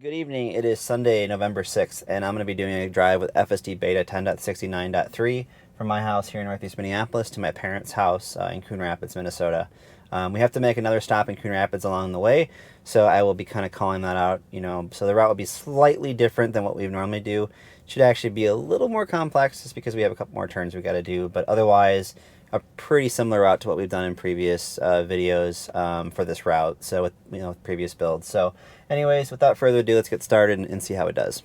Good evening. It is Sunday, November 6th, and I'm going to be doing a drive with FSD Beta 10.69.3 from my house here in Northeast Minneapolis to my parents' house in Coon Rapids, Minnesota. We have to make another stop in Coon Rapids along the way, so I will be kind of calling that out, so the route will be slightly different than what we normally do. It should actually be a little more complex just because we have a couple more turns we got to do, but otherwise a pretty similar route to what we've done in previous videos for this route, so with previous builds. So anyways, without further ado, let's get started and see how it does.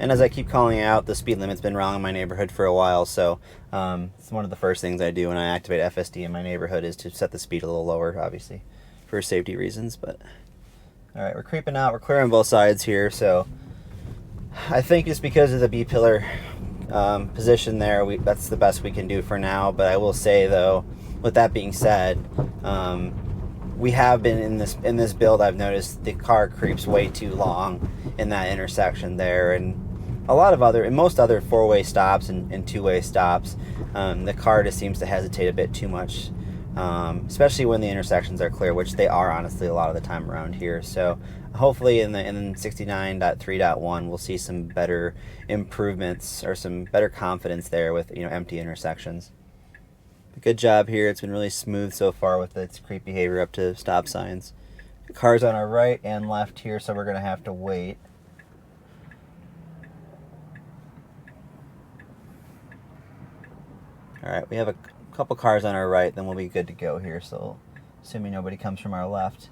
And as I keep calling out, the speed limit's been wrong in my neighborhood for a while, so it's one of the first things I do when I activate FSD in my neighborhood is to set the speed a little lower, obviously, for safety reasons. But alright, we're creeping out, we're clearing both sides here, so I think just because of the B-pillar position there, that's the best we can do for now. But I will say, though, with that being said, we have been in this build, I've noticed the car creeps way too long in that intersection there, and in most other four-way stops and two-way stops, the car just seems to hesitate a bit too much, especially when the intersections are clear, which they are honestly a lot of the time around here. So hopefully in 69.3.1 we'll see some better improvements or some better confidence there with empty intersections. Good job here. It's been really smooth so far with its creep behavior up to stop signs. Cars on our right and left here, so we're going to have to wait. Alright, we have a couple cars on our right, then we'll be good to go here, so assuming nobody comes from our left.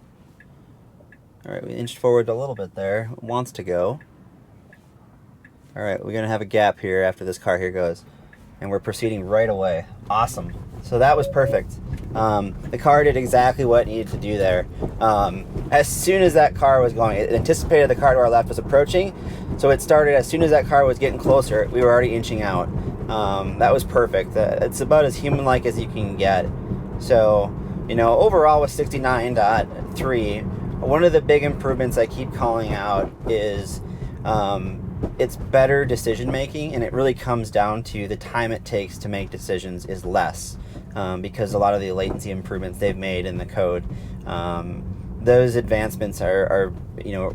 Alright, we inched forward a little bit there. It wants to go. Alright, we're going to have a gap here after this car here goes. And we're proceeding right away. Awesome. So that was perfect. The car did exactly what it needed to do there. As soon as that car was going, it anticipated the car to our left was approaching, so it started as soon as that car was getting closer, we were already inching out. That was perfect. It's about as human-like as you can get. So, overall with 69.3, one of the big improvements I keep calling out is it's better decision making, and it really comes down to the time it takes to make decisions is less, because a lot of the latency improvements they've made in the code, those advancements are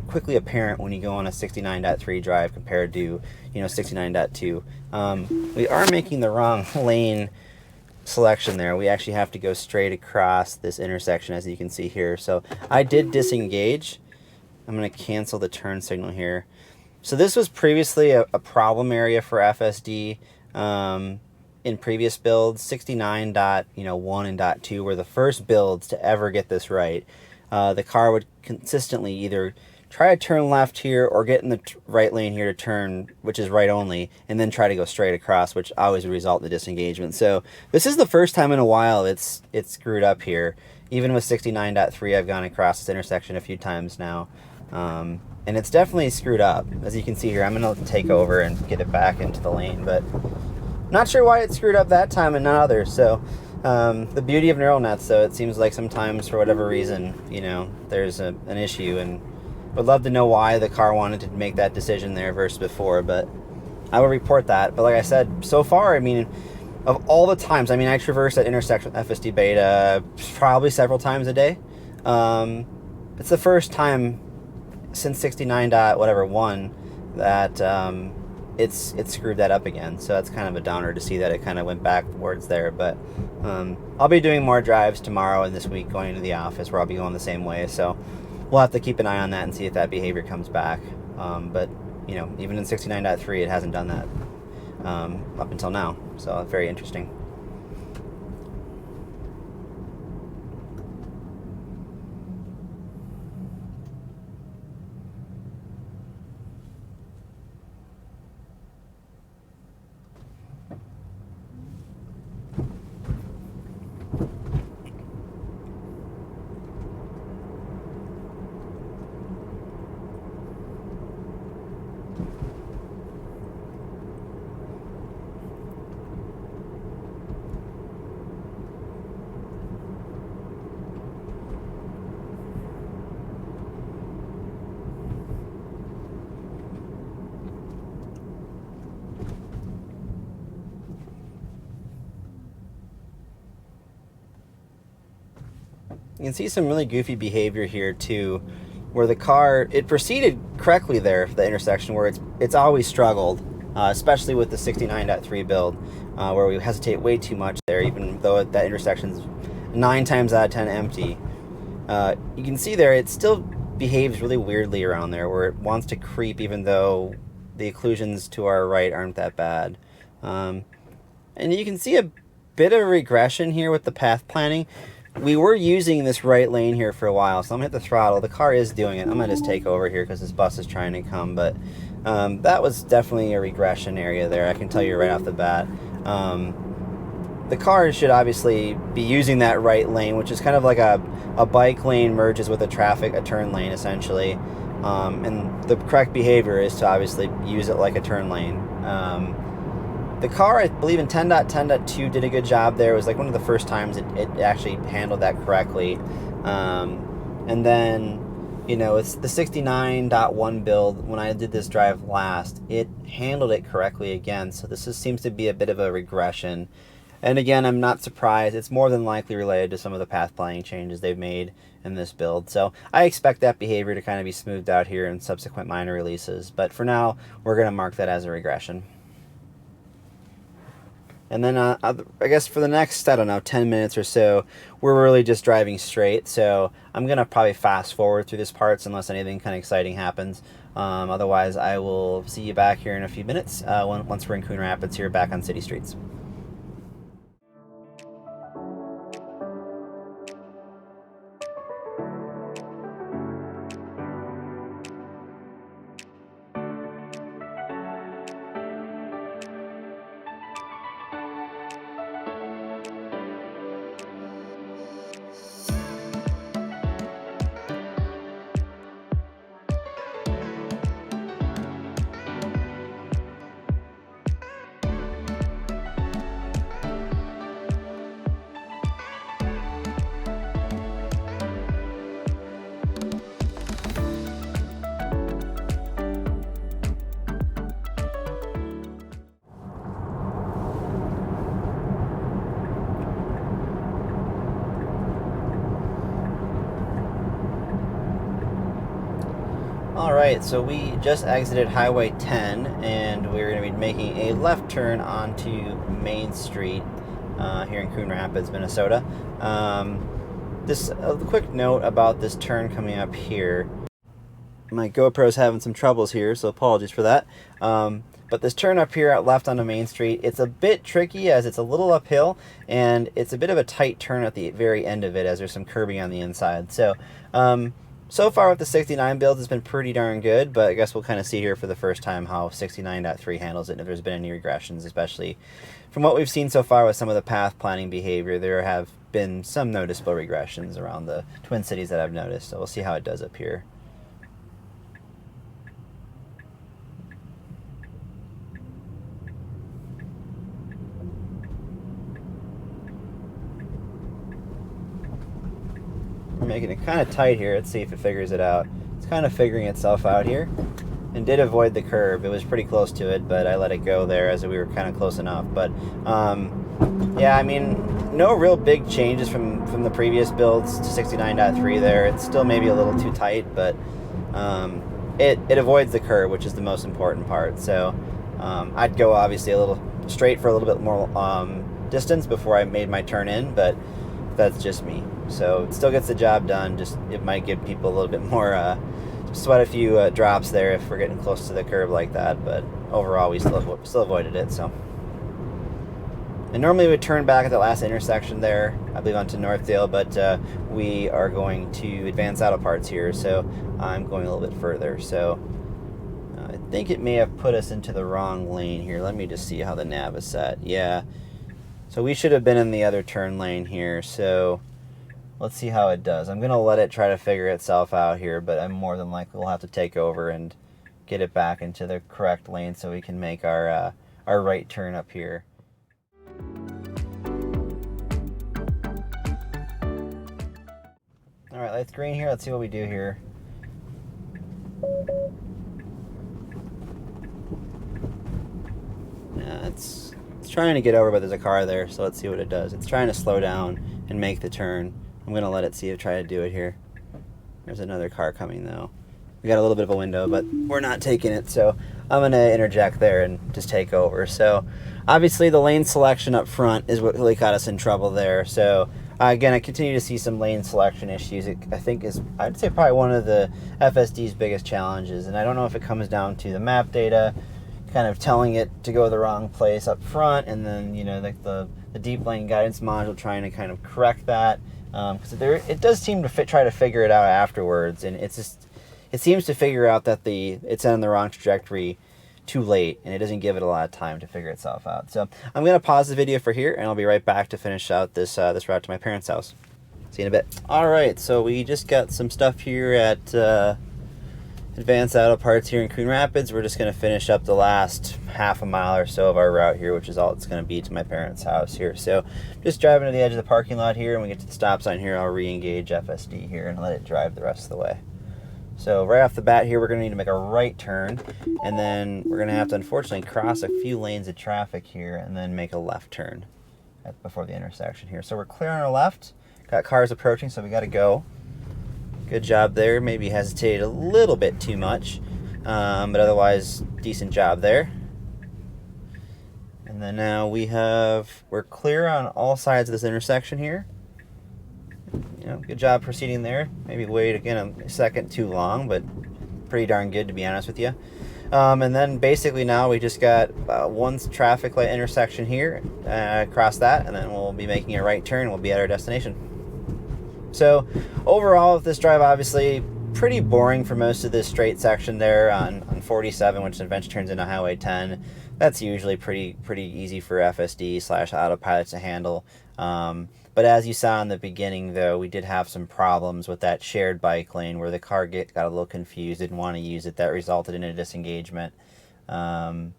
quickly apparent when you go on a 69.3 drive compared to 69.2. We are making the wrong lane selection there. We actually have to go straight across this intersection, as you can see here. So I did disengage. I'm going to cancel the turn signal here. So this was previously a problem area for FSD in previous builds. 69.1 and .2 were the first builds to ever get this right. The car would consistently either try to turn left here or get in the right lane here to turn, which is right only, and then try to go straight across, which always would result in the disengagement. So this is the first time in a while it's screwed up here. Even with 69.3, I've gone across this intersection a few times now. And it's definitely screwed up. As you can see here, I'm going to take over and get it back into the lane, but not sure why it screwed up that time and not others. So the beauty of neural nets, though, it seems like sometimes for whatever reason, there's an issue, and would love to know why the car wanted to make that decision there versus before, but I will report that. But like I said, so far, of all the times, I traverse that intersection with FSD Beta probably several times a day. It's the first time since 69.1 that it's screwed that up again, so that's kind of a downer to see that it kind of went backwards there. But I'll be doing more drives tomorrow and this week going into the office where I'll be going the same way, so we'll have to keep an eye on that and see if that behavior comes back. But even in 69.3 it hasn't done that up until now, so very interesting. You can see some really goofy behavior here too, where the car, it proceeded correctly there for the intersection where it's always struggled, especially with the 69.3 build, where we hesitate way too much there, even though that intersection's 9 times out of 10 empty. You can see there it still behaves really weirdly around there, where it wants to creep even though the occlusions to our right aren't that bad. And you can see a bit of regression here with the path planning. We were using this right lane here for a while, so I'm gonna hit the throttle. The car is doing it. I'm gonna just take over here because this bus is trying to come, but that was definitely a regression area there. I can tell you right off the bat. The car should obviously be using that right lane, which is kind of like a bike lane merges with a turn lane essentially. And the correct behavior is to obviously use it like a turn lane. The car, I believe in 10.10.2 did a good job there. It was like one of the first times it actually handled that correctly. And then, you know, it's the 69.1 build. When I did this drive last, it handled it correctly again. So this seems to be a bit of a regression. And again, I'm not surprised. It's more than likely related to some of the path planning changes they've made in this build. So I expect that behavior to kind of be smoothed out here in subsequent minor releases. But for now, we're going to mark that as a regression. And then I guess for the next, I don't know, 10 minutes or so, we're really just driving straight. So I'm going to probably fast forward through this parts unless anything kind of exciting happens. Otherwise, I will see you back here in a few minutes once we're in Coon Rapids here back on city streets. Alright, so we just exited Highway 10 and we're going to be making a left turn onto Main Street here in Coon Rapids, Minnesota. A quick note about this turn coming up here. My GoPro's having some troubles here, so apologies for that. But this turn up here at left onto Main Street, it's a bit tricky as it's a little uphill and it's a bit of a tight turn at the very end of it as there's some curbing on the inside. So far with the 69 build, it's been pretty darn good, but I guess we'll kind of see here for the first time how 69.3 handles it and if there's been any regressions, especially from what we've seen so far with some of the path planning behavior. There have been some noticeable regressions around the Twin Cities that I've noticed, so we'll see how it does up here. We're making it kind of tight here. Let's see if it figures it out. It's kind of figuring itself out here and did avoid the curb. It was pretty close to it, but I let it go there as we were kind of close enough. But yeah, I mean, no real big changes from the previous builds to 69.3 there. It's still maybe a little too tight, but it avoids the curb, which is the most important part. So I'd go obviously a little straight for a little bit more distance before I made my turn in, but that's just me. So it still gets the job done, just it might give people a little bit more, sweat a few drops there if we're getting close to the curb like that, but overall we still avoided it. So, and normally we would turn back at the last intersection there, I believe onto Northdale, but we are going to advance out of parts here, so I'm going a little bit further. So I think it may have put us into the wrong lane here. Let me just see how the nav is set. Yeah, so we should have been in the other turn lane here, so let's see how it does. I'm going to let it try to figure itself out here, but I'm more than likely will have to take over and get it back into the correct lane so we can make our right turn up here. All right, lights green here. Let's see what we do here. Yeah, it's trying to get over, but there's a car there, so let's see what it does. It's trying to slow down and make the turn. I'm going to let it see if try to do it here. There's another car coming though. We got a little bit of a window, but we're not taking it, so I'm going to interject there and just take over. So obviously the lane selection up front is what really got us in trouble there. So again, I continue to see some lane selection issues. It, I think is, I'd say, probably one of the FSD's biggest challenges, and I don't know if it comes down to the map data kind of telling it to go the wrong place up front, and then, you know, like the deep lane guidance module trying to kind of correct that, because it does seem to try to figure it out afterwards, and it's just, it seems to figure out that it's on the wrong trajectory too late, and it doesn't give it a lot of time to figure itself out. So I'm going to pause the video for here, and I'll be right back to finish out this this route to my parents' house. See you in a bit. All right, so we just got some stuff here at Advanced Auto Parts here in Coon Rapids. We're just going to finish up the last half a mile or so of our route here, which is all it's going to be to my parents' house here. So just driving to the edge of the parking lot here, and we get to the stop sign here, I'll re-engage FSD here and let it drive the rest of the way. So right off the bat here, we're going to need to make a right turn, and then we're going to have to unfortunately cross a few lanes of traffic here and then make a left turn before the intersection here. So we're clear on our left, got cars approaching, so we got to go. Good job there. Maybe hesitated a little bit too much, but otherwise decent job there. And then now we're clear on all sides of this intersection here. You know, good job proceeding there. Maybe wait again a second too long, but pretty darn good, to be honest with you. And then basically now we just got one traffic light intersection here, across that, and then we'll be making a right turn. We'll be at our destination. So overall, this drive obviously pretty boring for most of this straight section there on 47, which eventually turns into Highway 10. That's usually pretty easy for FSD/autopilot to handle. But as you saw in the beginning, though, we did have some problems with that shared bike lane where the car got a little confused, didn't want to use it. That resulted in a disengagement. You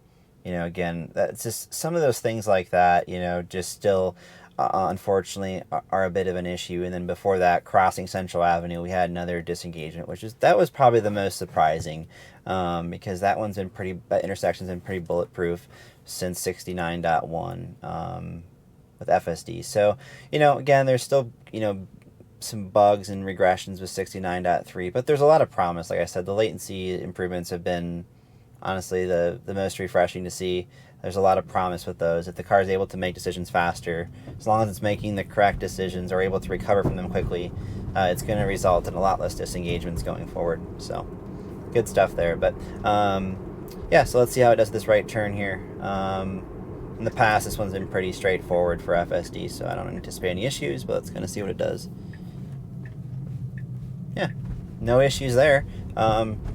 know, again, that's just some of those things like that, you know, just still, unfortunately, are a bit of an issue. And then before that, crossing Central Avenue, we had another disengagement, that was probably the most surprising, because that intersection's been pretty bulletproof since 69.1. With FSD. So, you know, again, there's still, you know, some bugs and regressions with 69.3, but there's a lot of promise. Like I said, the latency improvements have been honestly the most refreshing to see. There's a lot of promise with those. If the car is able to make decisions faster, as long as it's making the correct decisions or able to recover from them quickly, it's going to result in a lot less disengagements going forward. So good stuff there. But yeah, so let's see how it does this right turn here. In the past, this one's been pretty straightforward for FSD, so I don't anticipate any issues, but let's kind of see what it does. Yeah, no issues there.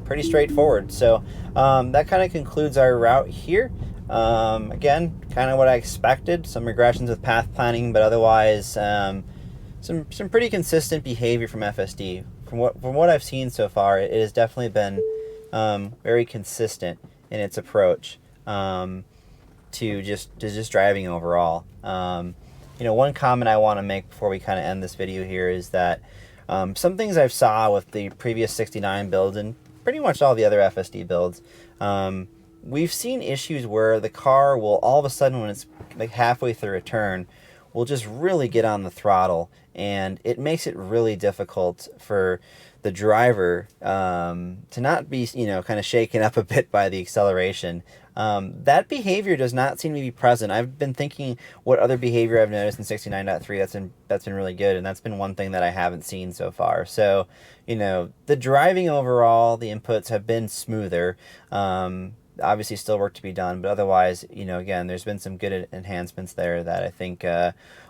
Pretty straightforward. So that kind of concludes our route here. Again, kind of what I expected. Some regressions with path planning, but otherwise some pretty consistent behavior from FSD. From what I've seen so far, it has definitely been very consistent in its approach. To just driving overall. You know, one comment I want to make before we kind of end this video here is that some things I've saw with the previous 69 builds and pretty much all the other FSD builds, we've seen issues where the car will all of a sudden, when it's like halfway through a turn, will just really get on the throttle, and it makes it really difficult for the driver to not be, you know, kind of shaken up a bit by the acceleration. That behavior does not seem to be present. I've been thinking what other behavior I've noticed in 69.3 that's been really good, and that's been one thing that I haven't seen so far. So, you know, the driving overall, the inputs have been smoother. Obviously still work to be done, but otherwise, you know, again, there's been some good enhancements there that I think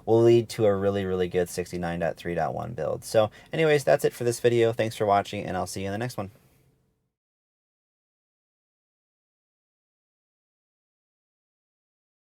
will lead to a really good 69.3.1 build. So anyways, that's it for this video. Thanks for watching, and I'll see you in the next one.